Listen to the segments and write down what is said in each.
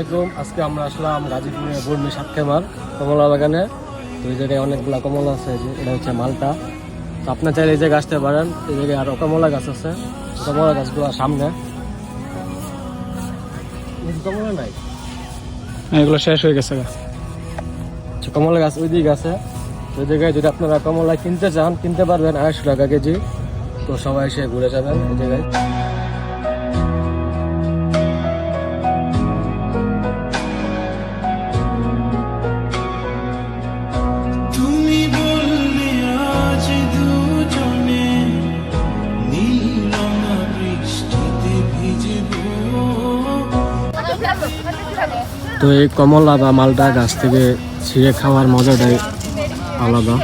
আলাইকুম। আজকে আমরা আসলাম গাজীপুরে বর্মি সাতক্ষীমার কমলা বাগানে। তো এই জায়গায় অনেকগুলা কমলা আছে, এটা হচ্ছে মালটা। তো আপনার চাইলে এই জায়গায় আসতে পারেন। এই জায়গায় আরো কমলা গাছ আছে, কমলা গাছগুলো সামনে। কমলা নাই, এগুলো শেষ হয়ে গেছে। কমলা গাছ ওই দিকে আছে। ওই জায়গায় যদি আপনারা কমলা কিনতে চান কিনতে পারবেন 250 টাকা কেজি। তো সবাই এসে ঘুরে যাবেন এই জায়গায়। তো এই কমলা বা মালটা গাছ থেকে ছিঁড়ে খাওয়ার মজাটাই আলাদা।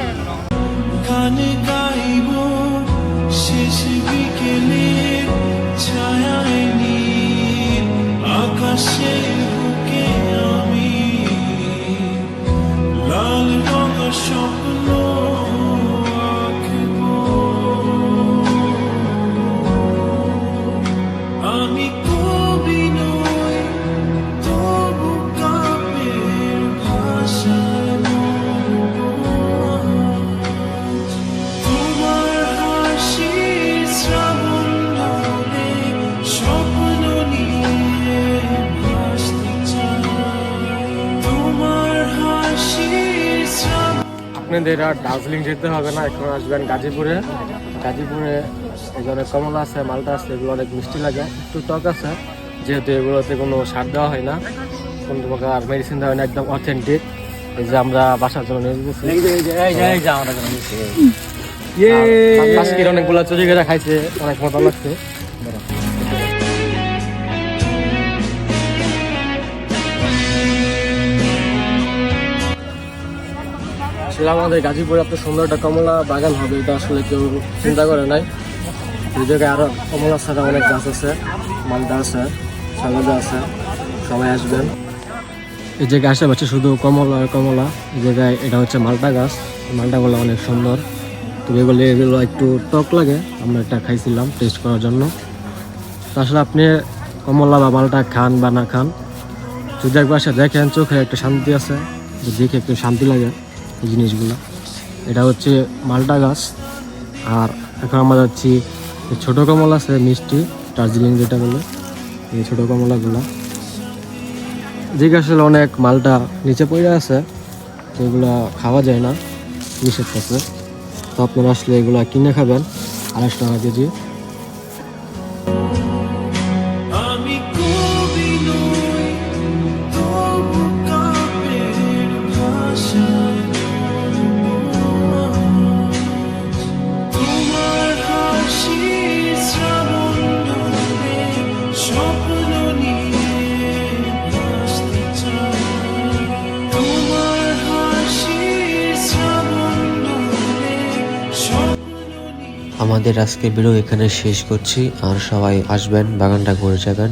আপনাদের আর দার্জিলিং যেতে হবে না, এখন আসবেন গাজীপুরে। গাজীপুরে এই ধরনের কমলা আছে, মালটা আছে, এগুলো অনেক মিষ্টি লাগে, একটু টক আছে, যেহেতু এগুলোতে কোনো সার দেওয়া হয় না, কোনো প্রকার মেডিসিন দেওয়া হয় না, একদম অথেন্টিক। এই যে আমরা বাসার জন্য নিয়ে যেতেছি। আজকের অনেকগুলো চুরি করে খাইছে, অনেক মজা লাগছে। আসলে আমাদের গাজীপুরে এত সুন্দর একটা কমলা বাগান হবে এটা আসলে কেউ চিন্তা করে নাই। এই জায়গায় আরো কমলা ছাড়া অনেক গাছ আছে, মালটা আছে, সালাদা আছে, সবাই আসবেন। এই জায়গায় আশেপাশে শুধু কমলা আর কমলা। এই জায়গায় এটা হচ্ছে মালটা গাছ, মালটাগুলো অনেক সুন্দর। তো এগুলো একটু টক লাগে, আমরা এটা খাইছিলাম টেস্ট করার জন্য। তো আসলে আপনি কমলা বা মালটা খান বা না খান, যদি একবার আসে দেখেন, চোখে একটা শান্তি আছে, দেখে একটু শান্তি লাগে এই জিনিসগুলো। এটা হচ্ছে মালটা গাছ। আর এখন আমরা যাচ্ছি ছোটো কমলা আছে মিষ্টি, দার্জিলিং যেটা বলে, এই ছোটো কমলাগুলো। যেগুলো আসলে অনেক মালটা নিচে পড়ে আছে, তো এগুলো খাওয়া যায় না, নিষেধ আছে। তো আপনারা আসলে এগুলো কিনে খাবেন 250 টাকা কেজি। আমাদের আজকের ভিডিও এখানে শেষ করছি। আর সবাই আসবেন, বাগানটা ঘুরে যাবেন।